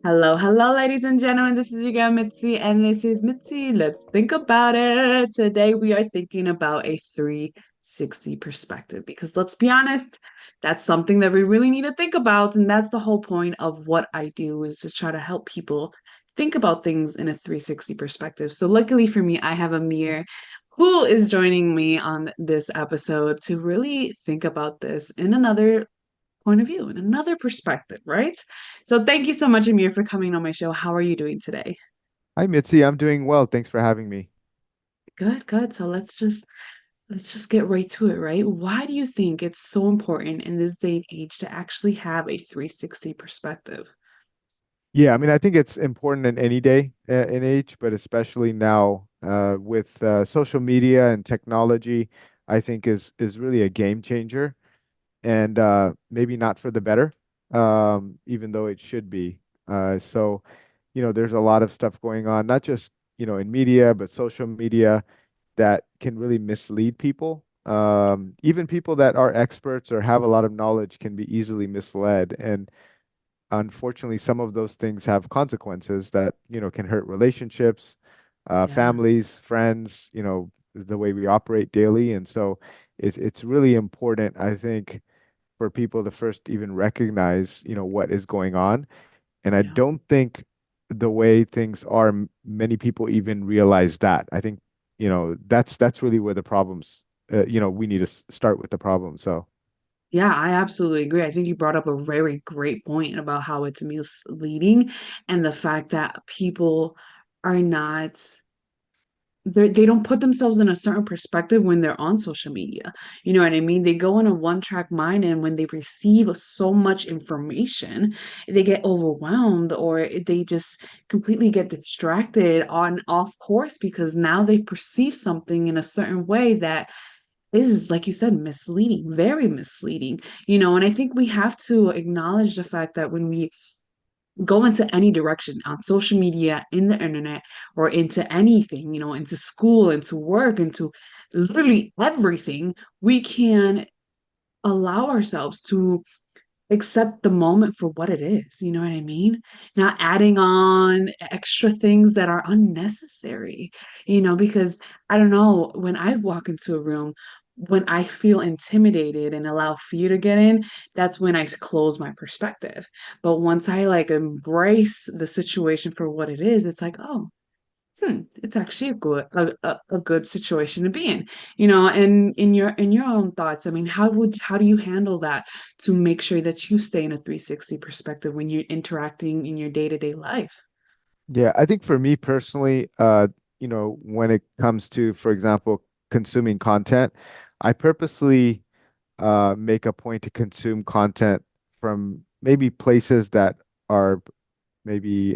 Hello, hello, ladies and gentlemen. This is your girl Mitzi, and this is Mitzi. Let's think about it. Today, we are thinking about a 360 perspective because let's be honest, that's something that we really need to think about. And that's the whole point of what I do is to try to help people think about things in a 360 perspective. So, luckily for me, I have Amir who is joining me on this episode to really think about this in another point of view and another perspective, right? So thank you so much, Amir, for coming on my show. How are you doing today? Hi, Mitzi. I'm doing well. Thanks for having me. Good, good. So let's just get right to it, right? Why do you think it's so important in this day and age to actually have a 360 perspective? Yeah, I mean, I think it's important in any day and age, but especially now with social media and technology, I think is really a game changer and maybe not for the better, even though it should be. There's a lot of stuff going on, not just, in media, but social media that can really mislead people. Even people that are experts or have a lot of knowledge can be easily misled. And unfortunately, some of those things have consequences that, can hurt relationships, Yeah. families, friends, the way we operate daily. And so it's really important, I think, for people to first even recognize, what is going on. And I Yeah. don't think the way things are, many people even realize that. I think, that's really where the problems, we need to start with the problem. So. Yeah, I absolutely agree. I think you brought up a very great point about how it's misleading and the fact that people are not they don't put themselves in a certain perspective when they're on social media. You know what I mean? They go in a one-track mind, and when they receive so much information, they get overwhelmed or they just completely get distracted on off course because now they perceive something in a certain way that is, like you said, misleading, very misleading. And I think we have to acknowledge the fact that when we go into any direction on social media, in the internet, or into anything, into school, into work, into literally everything, we can allow ourselves to accept the moment for what it is. You know what I mean? Not adding on extra things that are unnecessary, because I don't know, when I walk into a room, when I feel intimidated and allow fear to get in, that's when I close my perspective. But once I like embrace the situation for what it is, it's like, oh, it's actually a good situation to be in, and in your own thoughts, I mean, how do you handle that to make sure that you stay in a 360 perspective when you're interacting in your day-to-day life? Yeah, I think for me personally, when it comes to, for example, consuming content, I purposely make a point to consume content from maybe places that are maybe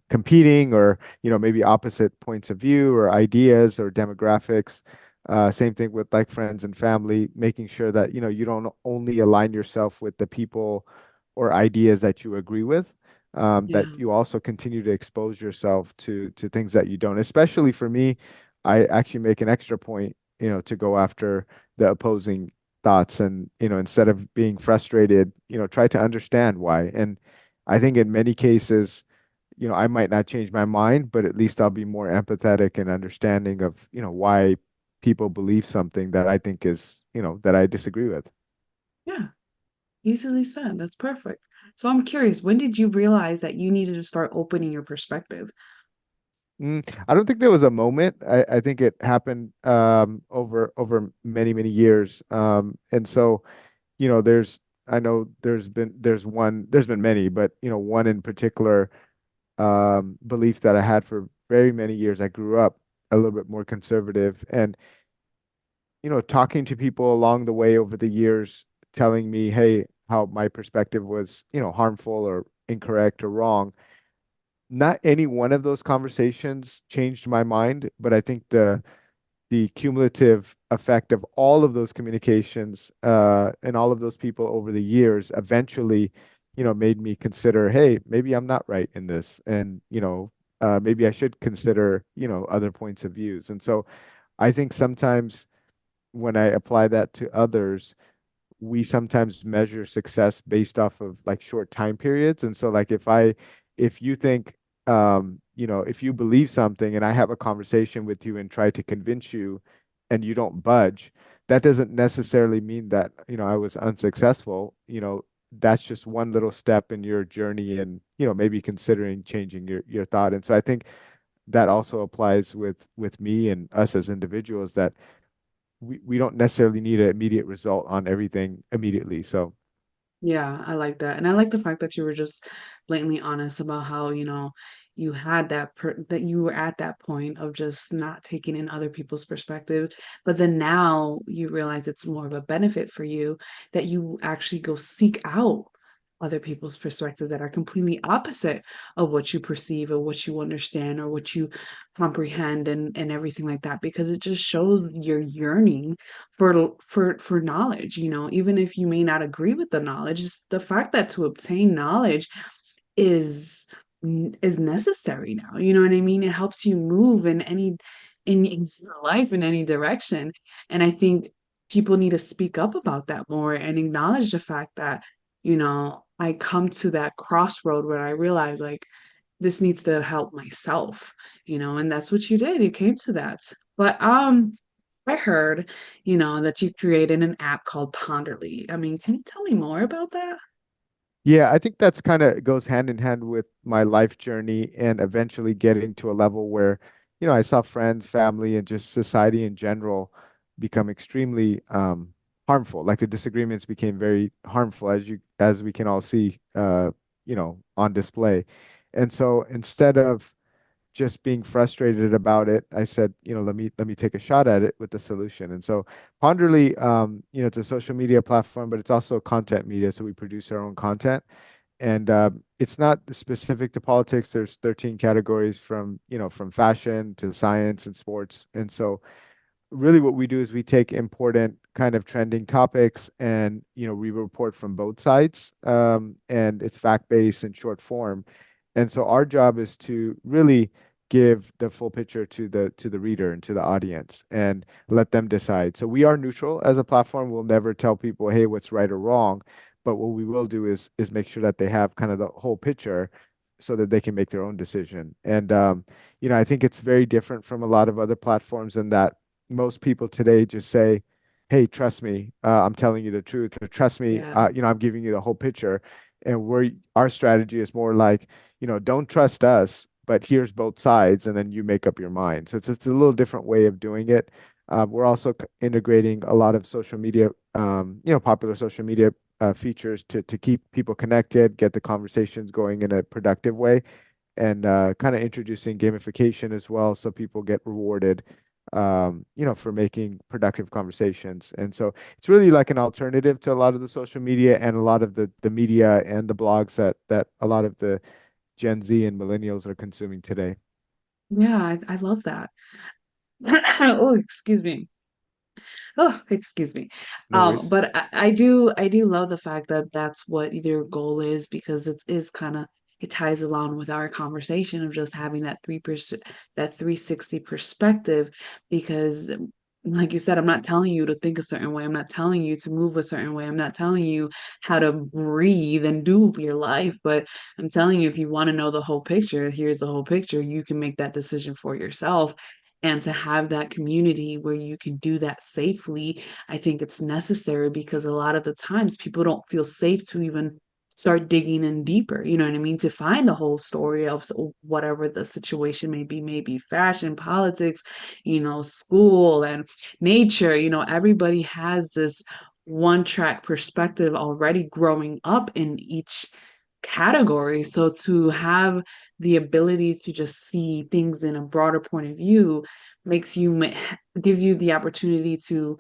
competing or maybe opposite points of view or ideas or demographics. Same thing with like friends and family, making sure that you don't only align yourself with the people or ideas that you agree with, that Yeah. you also continue to expose yourself to things that you don't. Especially for me, I actually make an extra point, to go after the opposing thoughts and instead of being frustrated, try to understand why. And I think in many cases, I might not change my mind, but at least I'll be more empathetic and understanding of, why people believe something that I think is, that I disagree with. Yeah, easily said. That's perfect. So I'm curious, when did you realize that you needed to start opening your perspective? I don't think there was a moment. I think it happened over many years. And so, I know there's been many, but one in particular belief that I had for very many years. I grew up a little bit more conservative, and talking to people along the way over the years, telling me, hey, how my perspective was, harmful or incorrect or wrong. Not any one of those conversations changed my mind, but I think the cumulative effect of all of those communications and all of those people over the years eventually, made me consider, hey, maybe I'm not right in this, and maybe I should consider, other points of views. And so I think sometimes when I apply that to others, we sometimes measure success based off of like short time periods. And so like if I if you think, if you believe something and I have a conversation with you and try to convince you and you don't budge, that doesn't necessarily mean that, I was unsuccessful. That's just one little step in your journey and, maybe considering changing your thought. And so I think that also applies with me and us as individuals, that we don't necessarily need an immediate result on everything immediately. So Yeah, I like that. And I like the fact that you were just blatantly honest about how, you had that you were at that point of just not taking in other people's perspective, but then now you realize it's more of a benefit for you that you actually go seek out other people's perspectives that are completely opposite of what you perceive or what you understand or what you comprehend and everything like that, because it just shows your yearning for knowledge. Even if you may not agree with the knowledge, it's the fact that to obtain knowledge is is necessary now. You know what I mean? It helps you move in your life in any direction. And I think people need to speak up about that more and acknowledge the fact that, I come to that crossroad where I realize, like, this needs to help myself, and that's what you did. You came to that. But I heard, that you created an app called Ponderly. I mean, can you tell me more about that? yeah, I think that's kind of goes hand in hand with my life journey and eventually getting to a level where, I saw friends, family, and just society in general become extremely harmful. Like the disagreements became very harmful, as we can all see, on display. And so instead of just being frustrated about it, I said, let me take a shot at it with the solution. And so Ponderly, it's a social media platform, but it's also content media. So we produce our own content, and it's not specific to politics. There's 13 categories from fashion to science and sports. And so really what we do is we take important kind of trending topics and we report from both sides, and it's fact-based and short form. And so our job is to really give the full picture to the reader and to the audience and let them decide. So we are neutral as a platform. We'll never tell people, hey, what's right or wrong, but what we will do is make sure that they have kind of the whole picture so that they can make their own decision. And I think it's very different from a lot of other platforms in that most people today just say, "Hey, trust me, I'm telling you the truth. Or, trust me, Yeah. I'm giving you the whole picture." And our strategy is more like, don't trust us, but here's both sides, and then you make up your mind. So it's a little different way of doing it. We're also integrating a lot of social media, popular social media features to keep people connected, get the conversations going in a productive way, and kind of introducing gamification as well, so people get rewarded, for making productive conversations. And so it's really like an alternative to a lot of the social media and a lot of the media and the blogs that a lot of the Gen Z and millennials are consuming today. Yeah, I love that. Oh, excuse me. Oh, excuse me. No worries. But I do love the fact that that's what their goal is, because it is kind of, it ties along with our conversation of just having that 3%, that 360 perspective. Because like you said, I'm not telling you to think a certain way. I'm not telling you to move a certain way. I'm not telling you how to breathe and do your life, but I'm telling you, if you want to know the whole picture, here's the whole picture. You can make that decision for yourself. And to have that community where you can do that safely, I think it's necessary, because a lot of the times people don't feel safe to even start digging in deeper, you know what I mean? To find the whole story of whatever the situation may be, maybe fashion, politics, school and nature. Everybody has this one track perspective already growing up in each category. So to have the ability to just see things in a broader point of view makes you gives you the opportunity to,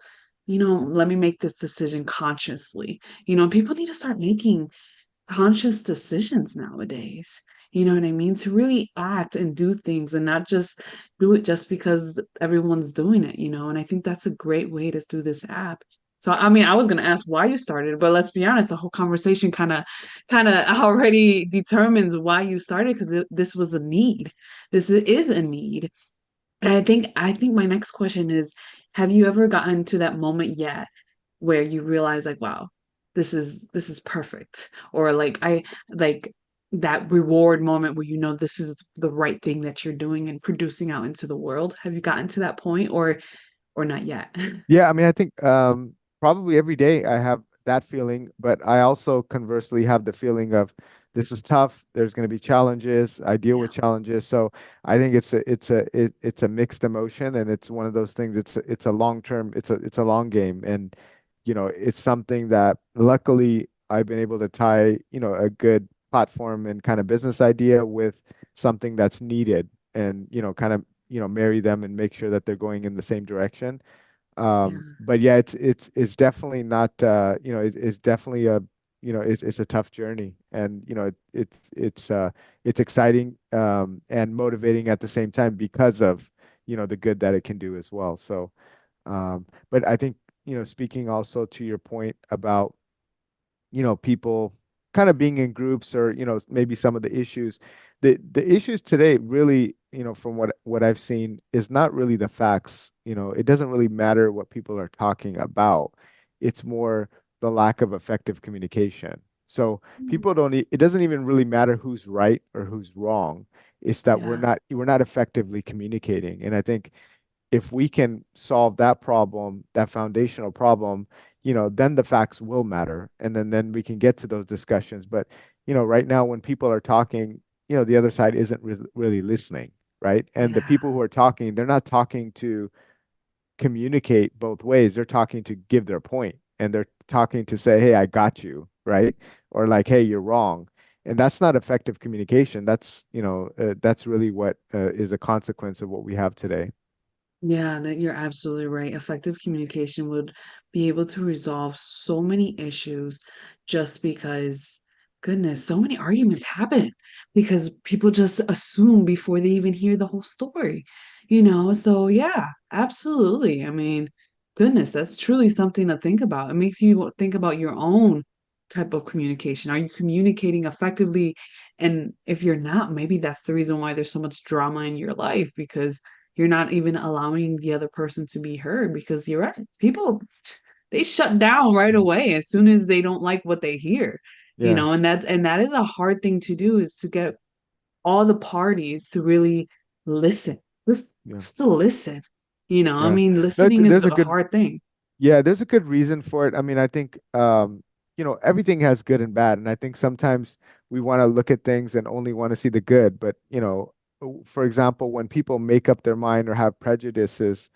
let me make this decision consciously. People need to start making conscious decisions nowadays. You know what I mean? To really act and do things and not just do it just because everyone's doing it, and I think that's a great way to do this app. So I mean, I was gonna ask why you started, but let's be honest, the whole conversation kind of already determines why you started, because this was a need. This is a need. And I think my next question is, have you ever gotten to that moment yet where you realize, like, wow, this is perfect? Or like, I like that reward moment where you know this is the right thing that you're doing and producing out into the world? Have you gotten to that point or not yet? Yeah, I mean, I think probably every day I have that feeling, but I also conversely have the feeling of this is tough. There's going to be challenges. I deal Yeah. with challenges, so I think it's a mixed emotion, and it's one of those things. It's a long term. It's a long game, and it's something that luckily I've been able to tie a good platform and kind of business idea with something that's needed, and kind of marry them and make sure that they're going in the same direction. Yeah. But yeah, it's definitely not it's definitely it's a tough journey, and it's exciting and motivating at the same time because of the good that it can do as well. So but I think speaking also to your point about people kind of being in groups, or maybe some of the issues. The issues today really, from what I've seen, is not really the facts. It doesn't really matter what people are talking about. It's more the lack of effective communication. So people don't it doesn't even really matter who's right or who's wrong. It's that we're Yeah. not effectively communicating. And I think if we can solve that problem, that foundational problem, then the facts will matter. And then we can get to those discussions. But, right now when people are talking, the other side isn't really listening, right? And the Yeah. people who are talking, they're not talking to communicate both ways. They're talking to give their point, and they're talking to say, hey, I got you, right? Or like, hey, you're wrong. And that's not effective communication. That's really what is a consequence of what we have today. Yeah, that you're absolutely right. Effective communication would be able to resolve so many issues just because, goodness, so many arguments happen because people just assume before they even hear the whole story, you know? So, yeah, absolutely. I mean, goodness, that's truly something to think about. It makes you think about your own type of communication. Are you communicating effectively? And if you're not, maybe that's the reason why there's so much drama in your life because you're not even allowing the other person to be heard because you're right. People they shut down right Mhm. away as soon as they don't like what they hear. You Yeah. know, and that is a hard thing to do is to get all the parties to really listen. Yeah. Just to listen. You know, I Yeah. mean, No, listening is there's a a good, hard thing. yeah, there's a good reason for it. I mean, I think, everything has good and bad. And I think sometimes we want to look at things and only want to see the good. But, for example, when people make up their mind or have prejudices,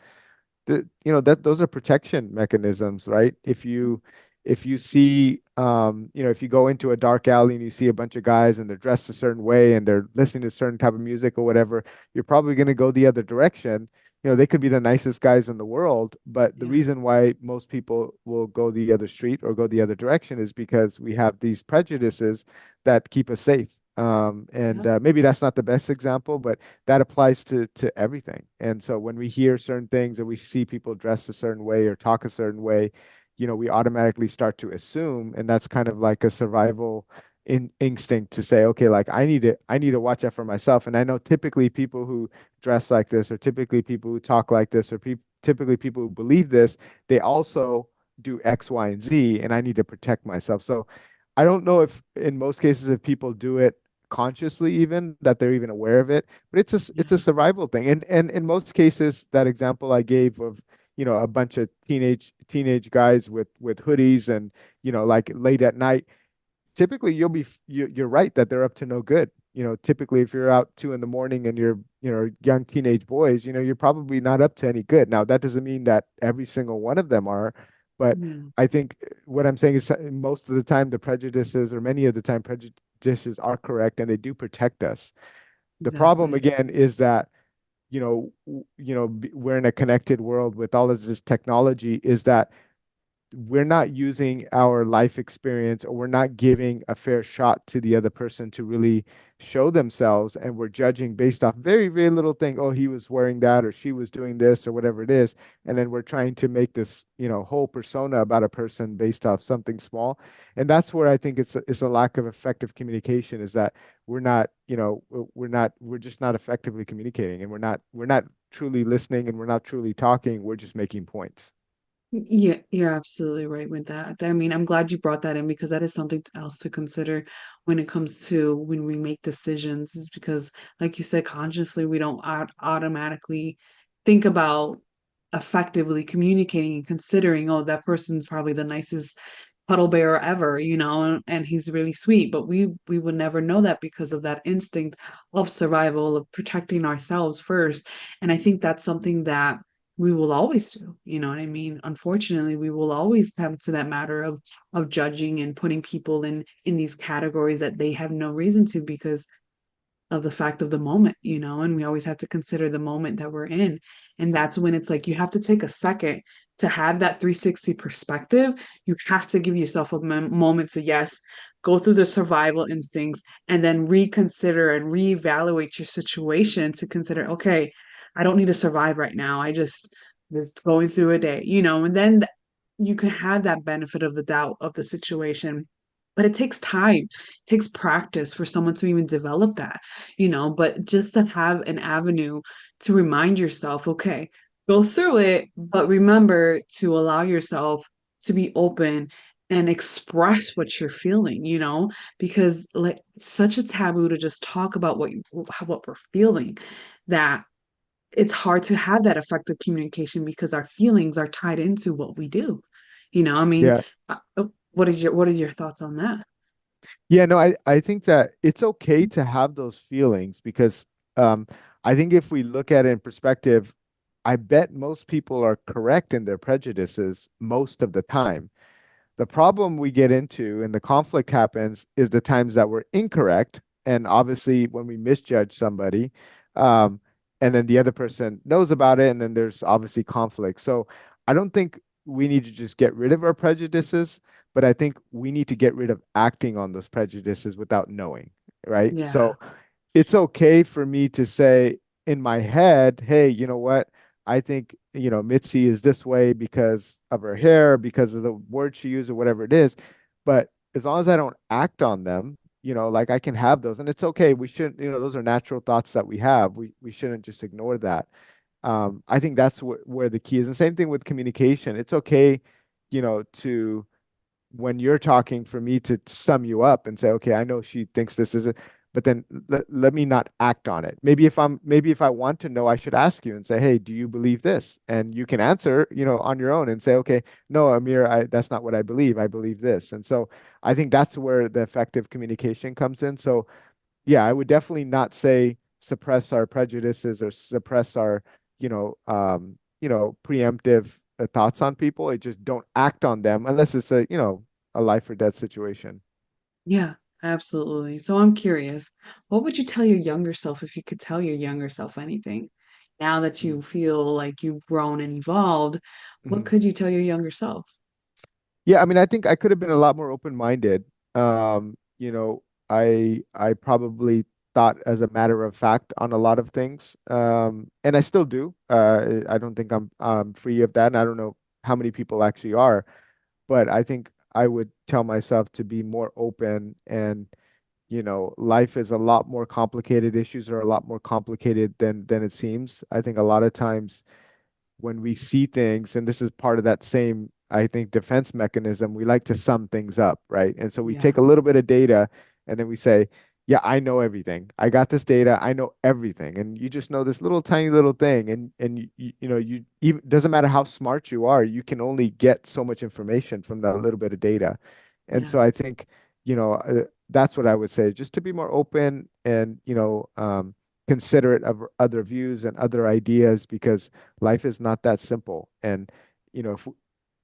that those are protection mechanisms, right? If you see if you go into a dark alley and you see a bunch of guys and they're dressed a certain way and they're listening to a certain type of music or whatever, you're probably going to go the other direction. They could be the nicest guys in the world, but the Yeah. reason why most people will go the other street or go the other direction is because we have these prejudices that keep us safe. And Yep. maybe that's not the best example, but that applies to everything. And so when we hear certain things or we see people dressed a certain way or talk a certain way, we automatically start to assume, and that's kind of like a survival instinct to say, okay, like I need to watch out for myself. And I know typically people who dress like this, or typically people who talk like this, or typically people who believe this, they also do X, Y, and Z, and I need to protect myself. So I don't know if in most cases if people do it consciously, even that they're even aware of it, but it's a Yeah. survival thing. And in most cases, that example I gave of a bunch of teenage guys with hoodies and like late at night, typically you're right that they're up to no good. Typically if you're out 2 in the morning and you're young teenage boys, you're probably not up to any good. Now that doesn't mean that every single one of them are, but Yeah. I think what I'm saying is most of the time the prejudices, or many of the time prejudices, are correct and they do protect us. The problem Exactly. again is that we're in a connected world with all of this technology, is that we're not using our life experience, or we're not giving a fair shot to the other person to really show themselves, and we're judging based off very, very little thing. Oh, he was wearing that, or she was doing this, or whatever it is. And then we're trying to make this whole persona about a person based off something small. And that's where I think it's a lack of effective communication, is that we're just not effectively communicating, and we're not truly listening, and we're not truly talking. We're just making points. Yeah, you're absolutely right with that. I mean, I'm glad you brought that in because that is something else to consider when it comes to when we make decisions, is because, like you said, consciously we don't automatically think about effectively communicating and considering, oh, that person's probably the nicest cuddle bear ever, and he's really sweet. But we would never know that because of that instinct of survival, of protecting ourselves first. And I think that's something that we will always do. You know what I mean? Unfortunately, we will always come to that matter of judging and putting people in these categories that they have no reason to because of the fact of the moment, and we always have to consider the moment that we're in. And that's when it's like you have to take a second to have that 360 perspective. You have to give yourself a moment to, yes, go through the survival instincts and then reconsider and reevaluate your situation to consider, okay, I don't need to survive right now. I just was going through a day, and then you can have that benefit of the doubt of the situation. But it takes time, it takes practice for someone to even develop that, but just to have an avenue to remind yourself, okay, go through it, but remember to allow yourself to be open and express what you're feeling, because like it's such a taboo to just talk about what we're feeling, that it's hard to have that effective communication because our feelings are tied into what we do. I mean, Yeah. what are your thoughts on that? Yeah, no, I think that it's okay to have those feelings because um, I think if we look at it in perspective, I bet most people are correct in their prejudices most of the time. The problem we get into and the conflict happens is the times that we're incorrect. And obviously, when we misjudge somebody, um, and then the other person knows about it, and then there's obviously conflict. So I don't think we need to just get rid of our prejudices, but I think we need to get rid of acting on those prejudices without knowing, right? Yeah, So it's okay for me to say in my head, hey, you know what? I think, Mitzi is this way because of her hair, because of the word she used, or whatever it is. But as long as I don't act on them, like I can have those and it's okay. We shouldn't, those are natural thoughts that we have. We shouldn't just ignore that. I think that's where the key is. And same thing with communication. It's okay, to when you're talking for me to sum you up and say, okay, I know she thinks this is it, but then let me not act on it. Maybe if I want to know, I should ask you and say, hey, do you believe this? And you can answer, on your own and say, okay, no, Amir, that's not what I believe. I believe this. And so I think that's where the effective communication comes in. So yeah, I would definitely not say suppress our prejudices or suppress our, preemptive thoughts on people. It just don't act on them unless it's a life or death situation. yeah, absolutely. So I'm curious, what would you tell your younger self if you could tell your younger self anything? Now that you feel like you've grown and evolved, what Mhm. could you tell your younger self? Yeah, I mean, I think I could have been a lot more open-minded. I probably thought as a matter of fact on a lot of things, and I still do. I don't think I'm free of that, and I don't know how many people actually are. But I think I would tell myself to be more open and life is a lot more complicated. Issues are a lot more complicated than it seems. I think a lot of times when we see things, and this is part of that same, I think, defense mechanism, we like to sum things up, right? And so we take Yeah, a little bit of data and then we say, yeah, I know everything. I got this data. I know everything. And you just know this little tiny little thing. And you even doesn't matter how smart you are, you can only get so much information from that little bit of data. And yeah. so I think, that's what I would say, just to be more open and, considerate of other views and other ideas because life is not that simple. And you know,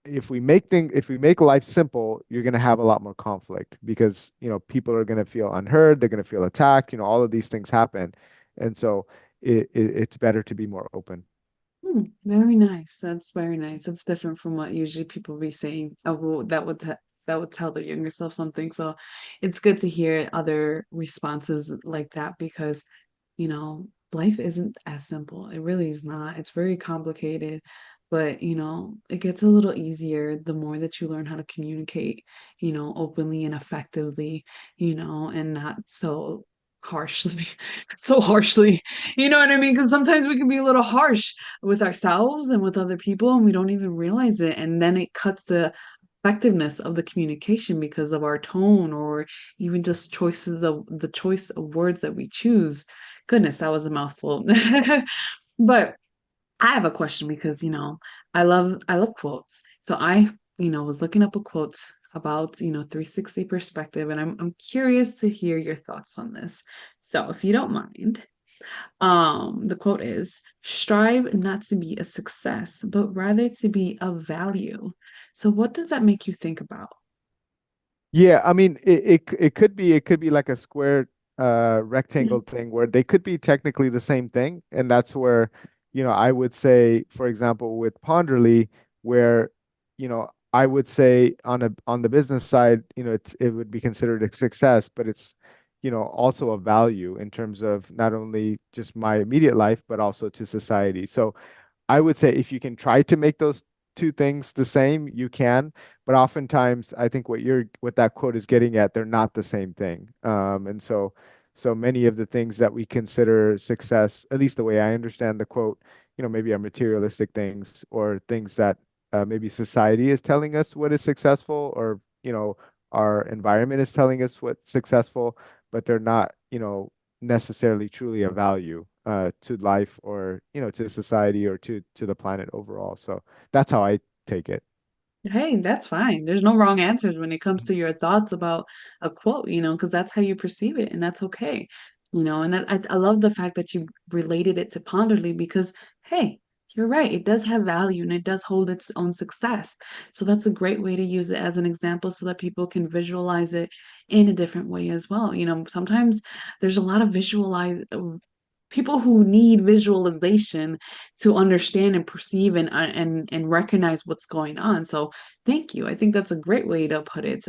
if we make life simple, you're going to have a lot more conflict because people are going to feel unheard, they're going to feel attacked. All of these things happen, and so it's better to be more open. Very nice. That's very nice. That's different from what usually people be saying. Oh, well, that would tell their younger self something. So it's good to hear other responses like that because, life isn't as simple. It really is not. It's very complicated, but it gets a little easier the more that you learn how to communicate, openly and effectively, and not so harshly, so harshly. You know what I mean? Because sometimes we can be a little harsh with ourselves and with other people, and we don't even realize it. And then it cuts the effectiveness of the communication because of our tone or even just choices of the choice of words that we choose. Goodness, that was a mouthful. But I have a question because, I love quotes. So I was looking up a quote about, 360 perspective, and I'm curious to hear your thoughts on this. So, if you don't mind, the quote is, strive not to be a success, but rather to be of value. So, what does that make you think about? Yeah, I mean, it could be like a square rectangle thing where they could be technically the same thing, and that's where, I would say, for example, with Ponderly, where, I would say on the business side, it would be considered a success, but it's, also a value in terms of not only just my immediate life, but also to society. So I would say if you can try to make those two things the same, you can. But oftentimes, I think what that quote is getting at, they're not the same thing. And so many of the things that we consider success, at least the way I understand the quote, maybe are materialistic things or things that maybe society is telling us what is successful, or our environment is telling us what's successful, but they're not, necessarily truly a value to life, or to society, or to the planet overall. So that's how I take it. Hey, that's fine. There's no wrong answers when it comes to your thoughts about a quote, because that's how you perceive it, and that's okay. And I love the fact that you related it to Ponderly because, hey, you're right. It does have value and it does hold its own success. So that's a great way to use it as an example so that people can visualize it in a different way as well. Sometimes there's a lot of people who need visualization to understand and perceive and recognize what's going on. So thank you. I think that's a great way to put it.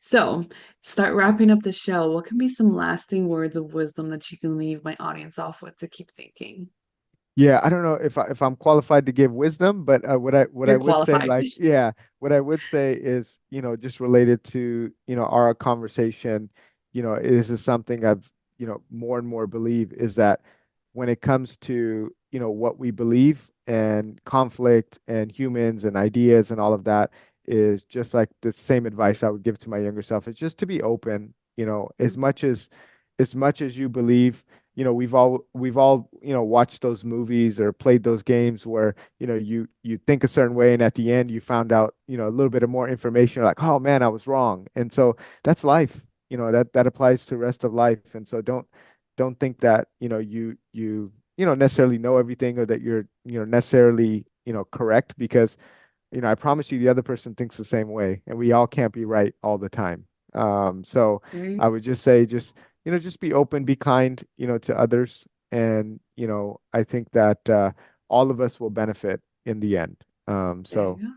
So start wrapping up the show. What can be some lasting words of wisdom that you can leave my audience off with to keep thinking? Yeah, I don't know if I'm qualified to give wisdom, but what I You're would say, qualified. like, yeah, what I would say is, just related to, our conversation, this is something I've, more and more believe, is that when it comes to, what we believe and conflict and humans and ideas and all of that, is just like the same advice I would give to my younger self, is just to be open, as much as you believe. We've all watched those movies or played those games where you think a certain way, and at the end you found out a little bit of more information. You're like, oh man, I was wrong. And so that's life. That applies to the rest of life. And so don't think that necessarily know everything, or that you're necessarily correct, because I promise you the other person thinks the same way, and we all can't be right all the time. So Right? I would just say, just be open, be kind, to others. And, I think that all of us will benefit in the end. There So you go.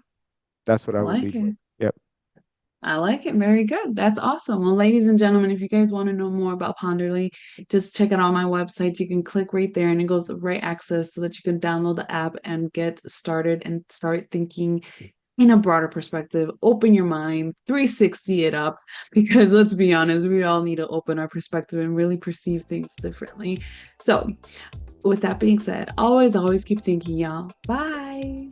that's what I I would like leave with. it. Yep. I like it. Very good. That's awesome. Well, ladies and gentlemen, if you guys want to know more about Ponderly, just check it out on my website. You can click right there and it goes right access so that you can download the app and get started and start thinking in a broader perspective. Open your mind, 360 it up, because let's be honest, we all need to open our perspective and really perceive things differently. So, with that being said, always, always keep thinking, y'all. Bye.